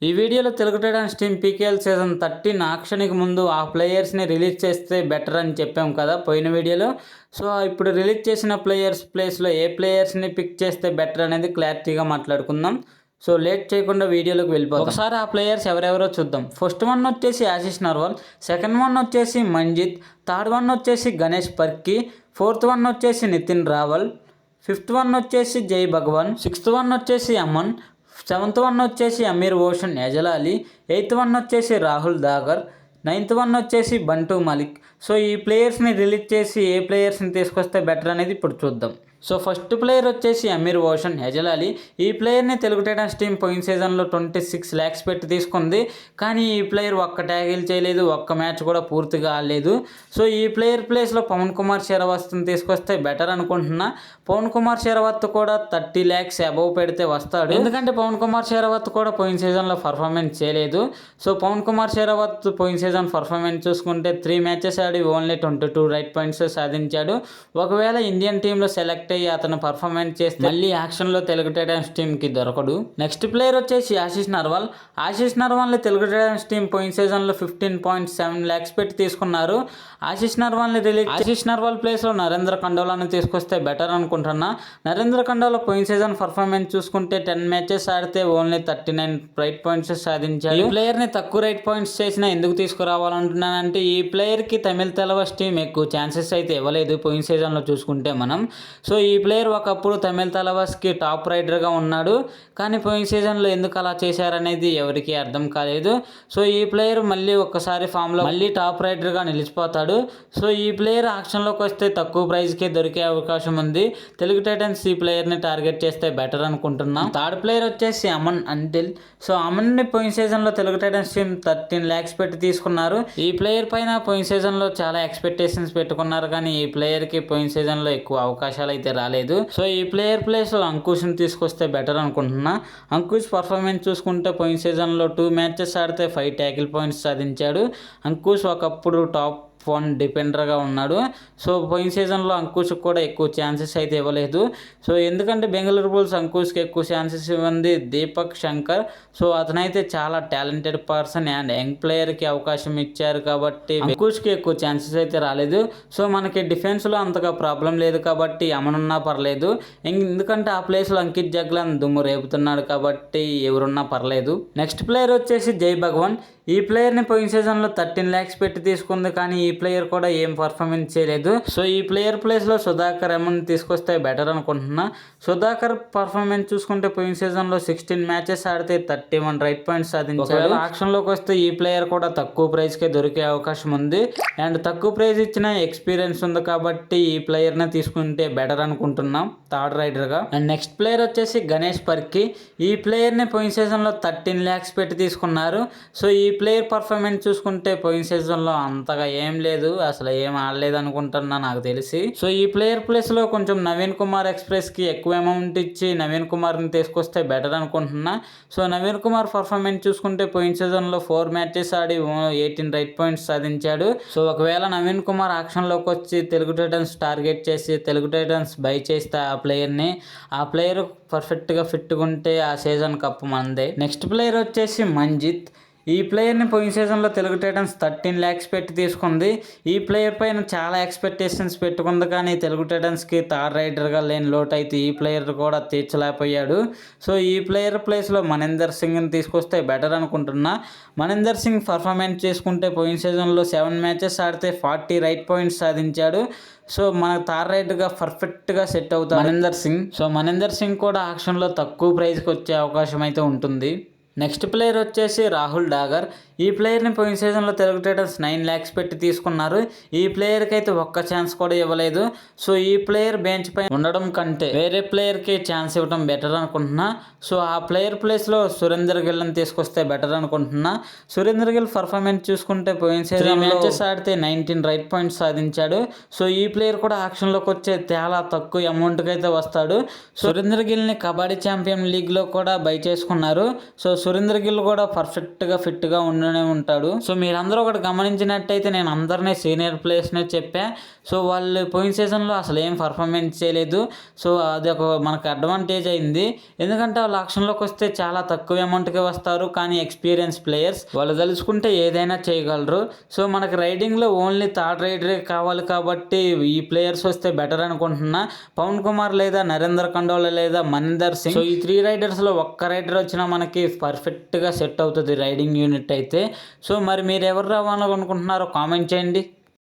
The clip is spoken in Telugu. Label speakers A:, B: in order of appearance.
A: ఈ వీడియోలో Telugu Titans team PKL season 13 ఆక్షన్కి ముందు ఆ ప్లేయర్స్ని రిలీజ్ చేస్తే బెటర్ అని చెప్పాం కదా పోయిన వీడియోలో. సో ఇప్పుడు రిలీజ్ చేసిన ప్లేయర్స్ ప్లేస్లో ఏ ప్లేయర్స్ని పిక్ చేస్తే బెటర్ అనేది క్లారిటీగా మాట్లాడుకుందాం. సో లేట్ చేయకుండా వీడియోలోకి వెళ్ళిపోతాం. ఒకసారి ఆ ప్లేయర్స్ ఎవరెవరో చూద్దాం. ఫస్ట్ వన్ వచ్చేసి ఆశీష్ నర్వాల్, సెకండ్ వన్ వచ్చేసి మంజిత్, థర్డ్ వన్ వచ్చేసి గణేష్ పర్కి, ఫోర్త్ వన్ వచ్చేసి నితిన్ రావల్, ఫిఫ్త్ వన్ వచ్చేసి జై భగవాన్, సిక్స్త్ వన్ వచ్చేసి అమన్, సెవెంత్ వన్ వచ్చేసి అమీర్ ఓషన్ యజలాలి, ఎయిత్ వన్ వచ్చేసి రాహుల్ దాగర్, నైన్త్ వన్ వచ్చేసి బంటూ మలిక్. సో ఈ ప్లేయర్స్ని రిలీజ్ చేసి ఏ ప్లేయర్స్ని తీసుకొస్తే బెటర్ అనేది ఇప్పుడు చూద్దాం. సో ఫస్ట్ ప్లేయర్ వచ్చేసి అమీర్ ఓషన్ యజలాలి. ఈ ప్లేయర్ని తెలుగు టైటాన్స్ టీం పోయిన సీజన్లో 26 lakhs పెట్టి తీసుకుంది. కానీ ఈ ప్లేయర్ ఒక్క ట్యాగిల్ చేయలేదు, ఒక్క మ్యాచ్ కూడా పూర్తిగా ఆడలేదు. సో ఈ ప్లేయర్ ప్లేస్లో పవన్ కుమార్ షెరావత్ని తీసుకొస్తే బెటర్ అనుకుంటున్నా. పవన్ కుమార్ షెరావత్ కూడా 30 lakhs అబవ్ పెడితే వస్తాడు. ఎందుకంటే పవన్ కుమార్ షెరావత్ కూడా పోయిన సీజన్లో పర్ఫార్మెన్స్ చేయలేదు. సో పవన్ కుమార్ షెరావత్ పోయిన సీజన్ పర్ఫార్మెన్స్ చూసుకుంటే 3 matches ఆడి ఓన్లీ 22 రైట్ పాయింట్స్ సాధించాడు. ఒకవేళ ఇండియన్ టీంలో సెలెక్ట్ అయ్యి అతను పర్ఫార్మెన్స్ చేస్తే మళ్ళీ యాక్షన్లో తెలుగు టైటాన్స్ టీంకి దొరకడు. నెక్స్ట్ ప్లేయర్ వచ్చేసి ఆశీష్ నర్వాల్. ఆశీష్ నర్వాల్ని తెలుగు టైటాన్స్ టీం పోయిన సీజన్లో 15.7 lakhs పెట్టి తీసుకున్నారు. ఆశీష్ నర్వాల్ ప్లేస్లో నరేంద్ర కండోలాని తీసుకొస్తే బెటర్ అనుకుంటున్నా. నరేంద్ర కండోలా పోయిన సీజన్ పర్ఫార్మెన్స్ చూసుకుంటే 10 matches ఆడితే ఓన్లీ 39 రైట్ పాయింట్స్ సాధించాడు. ఈ ప్లేయర్ని తక్కువ రైట్ పాయింట్స్ చేసినా ఎందుకు తీసుకురావాలంటున్నానంటే ఈ ప్లేయర్కి తమిళ తెలవాస్ టీం ఎక్కువ ఛాన్సెస్ అయితే ఇవ్వలేదు పోయిన సీజన్లో చూసుకుంటే మనం. సో ఈ ప్లేయర్ ఒకప్పుడు తమిళ తలవాస్కి టాప్ రైడర్గా ఉన్నాడు. కానీ పోయిన సీజన్లో ఎందుకు అలా చేశారనేది ఎవరికీ అర్థం కాలేదు. సో ఈ ప్లేయర్ మళ్ళీ ఒక్కసారి ఫామ్లో మళ్ళీ టాప్ రైడర్గా నిలిచిపోతాడు. సో ఈ ప్లేయర్ ఆక్షన్లోకి వస్తే తక్కువ ప్రైజ్కే దొరికే అవకాశం ఉంది. తెలుగు టైటన్స్ ఈ ప్లేయర్ని టార్గెట్ చేస్తే బెటర్ అనుకుంటున్నాం. థర్డ్ ప్లేయర్ వచ్చేసి అమన్ అంటిల్. సో అమన్ని పోయిన సీజన్లో తెలుగు టైటన్స్ టీం 13 lakhs పెట్టి తీసుకున్నారు. ఈ ప్లేయర్ పైన పోయిన సీజన్లో చాలా ఎక్స్పెక్టేషన్స్ పెట్టుకున్నారు. కానీ ఈ ప్లేయర్కి పోయిన సీజన్లో ఎక్కువ అవకాశాలు అయితే రాలేదు. సో ఈ ప్లేయర్ ప్లేస్లో అంకుష్ని తీసుకొస్తే బెటర్ అనుకుంటున్నా. అంకుష్ పర్ఫార్మెన్స్ చూసుకుంటే పోయిన సీజన్లో 2 matches ఆడితే 5 tackle points సాధించాడు. అంకుష్ ఒకప్పుడు టాప్ 1 డిఫెండర్గా ఉన్నాడు. సో పోయిన సీజన్లో అంకుష్కి కూడా ఎక్కువ ఛాన్సెస్ అయితే ఇవ్వలేదు. సో ఎందుకంటే బెంగళూరు బుల్స్ అంకుష్కి ఎక్కువ ఛాన్సెస్ ఇవ్వండి దీపక్ శంకర్. సో అతనైతే చాలా టాలెంటెడ్ పర్సన్ అండ్ యంగ్ ప్లేయర్కి అవకాశం ఇచ్చారు కాబట్టి అంకుష్కి ఎక్కువ ఛాన్సెస్ అయితే రాలేదు. సో మనకి డిఫెన్స్లో అంతగా ప్రాబ్లం లేదు కాబట్టి అమనున్నా పర్లేదు. ఎందుకంటే ఆ ప్లేస్లో అంకిత్ జగ్లాన్ దుమ్ము రేపుతున్నాడు కాబట్టి ఎవరున్నా పర్లేదు. నెక్స్ట్ ప్లేయర్ వచ్చేసి జై భగవాన్. ఈ ప్లేయర్ని పోయిన సీజన్లో 13 lakhs పెట్టి తీసుకుంది. కానీ ఈ ప్లేయర్ కూడా ఏం పర్ఫార్మెన్స్ చేయలేదు. సో ఈ ప్లేయర్ ప్లేస్లో సుధాకర్ ఎమన్ తీసుకొస్తే బెటర్ అనుకుంటున్నా. సుధాకర్ పర్ఫార్మెన్స్ చూసుకుంటే పోయిన సీజన్లో 16 matches ఆడితే 31 రైట్ పాయింట్స్ సాధించాడు. ఆక్షన్లోకి వస్తే ఈ ప్లేయర్ కూడా తక్కువ ప్రైస్కే దొరికే అవకాశం ఉంది. అండ్ తక్కువ ప్రైస్ ఇచ్చిన ఎక్స్పీరియన్స్ ఉంది కాబట్టి ఈ ప్లేయర్ని తీసుకుంటే బెటర్ అనుకుంటున్నాం థర్డ్ రైడర్గా. అండ్ నెక్స్ట్ ప్లేయర్ వచ్చేసి గణేష్ పర్కి. ఈ ప్లేయర్ని పోయిన సీజన్లో 13 lakhs పెట్టి తీసుకున్నారు. సో ఈ ప్లేయర్ పర్ఫార్మెన్స్ చూసుకుంటే పోయిన సీజన్లో అంతగా ఏం లేదు, అసలు ఏం ఆడలేదు అనుకుంటున్నా నాకు తెలిసి. సో ఈ ప్లేయర్ ప్లేస్లో కొంచెం నవీన్ కుమార్ ఎక్స్ప్రెస్కి ఎక్కువ అమౌంట్ ఇచ్చి నవీన్ కుమార్ని తీసుకొస్తే బెటర్ అనుకుంటున్నా. సో నవీన్ కుమార్ పర్ఫార్మెన్స్ చూసుకుంటే పోయిన సీజన్లో 4 matches ఆడి 18 రైట్ పాయింట్స్ సాధించాడు. సో ఒకవేళ నవీన్ కుమార్ ఆక్షన్లోకి వచ్చి తెలుగు టైటన్స్ టార్గెట్ చేసి తెలుగు టైటన్స్ బై చేస్తే ఆ ప్లేయర్ పర్ఫెక్ట్గా ఫిట్గా ఉంటే ఆ సీజన్ కప్ మనదే. నెక్స్ట్ ప్లేయర్ వచ్చేసి మంజిత్. ఈ ప్లేయర్ని పోయిన సీజన్లో తెలుగు టైటన్స్ 13 lakhs పెట్టి తీసుకుంది. ఈ ప్లేయర్ పైన చాలా ఎక్స్పెక్టేషన్స్ పెట్టుకుంది. కానీ తెలుగు టైటన్స్కి థర్డ్ రైడర్గా లేని లోటు అయితే ఈ ప్లేయర్ కూడా తీర్చలేకపోయాడు. సో ఈ ప్లేయర్ ప్లేస్లో మనీందర్ సింగ్ని తీసుకొస్తే బెటర్ అనుకుంటున్నా. మనీందర్ సింగ్ పర్ఫార్మెన్స్ చేసుకుంటే పోయిన సీజన్లో 7 matches ఆడితే 40 రైట్ పాయింట్స్ సాధించాడు. సో మన థర్డ్ రైడర్గా పర్ఫెక్ట్గా సెట్ అవుతాడు మనీందర్ సింగ్. సో మనీందర్ సింగ్ కూడా ఆక్షన్లో తక్కువ ప్రైస్కి వచ్చే అవకాశం అయితే ఉంటుంది. నెక్స్ట్ ప్లేయర్ వచ్చేసి రాహుల్ డాగర్. ఈ ప్లేయర్ని పోయిన సీజన్లో తెలుగు టైటన్స్ 9 lakhs పెట్టి తీసుకున్నారు. ఈ ప్లేయర్కి అయితే ఒక్క ఛాన్స్ కూడా ఇవ్వలేదు. సో ఈ ప్లేయర్ బెంచ్ పై ఉండడం కంటే వేరే ప్లేయర్కి ఛాన్స్ ఇవ్వడం బెటర్ అనుకుంటున్నా. సో ఆ ప్లేయర్ ప్లేస్లో సురేందర్ గిల్ని తీసుకొస్తే బెటర్ అనుకుంటున్నా. సురేందర్ గిల్ పర్ఫార్మెన్స్ చూసుకుంటే పోయిన సీజన్ మ్యాచెస్ ఆడితే 19 రైట్ పాయింట్స్ సాధించాడు. సో ఈ ప్లేయర్ కూడా ఆక్షన్లోకి వచ్చే చాలా తక్కువ అమౌంట్కి అయితే వస్తాడు. సురేందర్ గిల్ని కబడ్డీ ఛాంపియన్ లీగ్లో కూడా బై చేసుకున్నారు. సో సురేంద్ర గిల్ కూడా పర్ఫెక్ట్గా ఫిట్గా ఉండనే ఉంటాడు. సో మీరందరూ ఒకటి గమనించినట్టయితే నేను అందరినీ సీనియర్ ప్లేయర్స్నే చెప్పా. సో వాళ్ళు పోయిన సీజన్లో అసలు ఏం పర్ఫార్మెన్స్ చేయలేదు. సో అది ఒక మనకు అడ్వాంటేజ్ అయింది. ఎందుకంటే వాళ్ళు ఆక్షన్లోకి వస్తే చాలా తక్కువ అమౌంట్కే వస్తారు. కానీ ఎక్స్పీరియన్స్ ప్లేయర్స్ వాళ్ళు తలుచుకుంటే ఏదైనా చేయగలరు. సో మనకి రైడింగ్లో ఓన్లీ థర్డ్ రైడరే కావాలి కాబట్టి ఈ ప్లేయర్స్ వస్తే బెటర్ అనుకుంటున్నా. పవన్ కుమార్ లేదా నరేంద్ర కండోలా లేదా మనిందర్ సింగ్, సో ఈ 3 రైడర్స్లో ఒక్క రైడర్ వచ్చినా మనకి పర్ఫెక్ట్గా సెట్ అవుతుంది రైడింగ్ యూనిట్ అయితే. సో మరి మీరు ఎవరు రావాలనుకుంటున్నారో కామెంట్ చేయండి.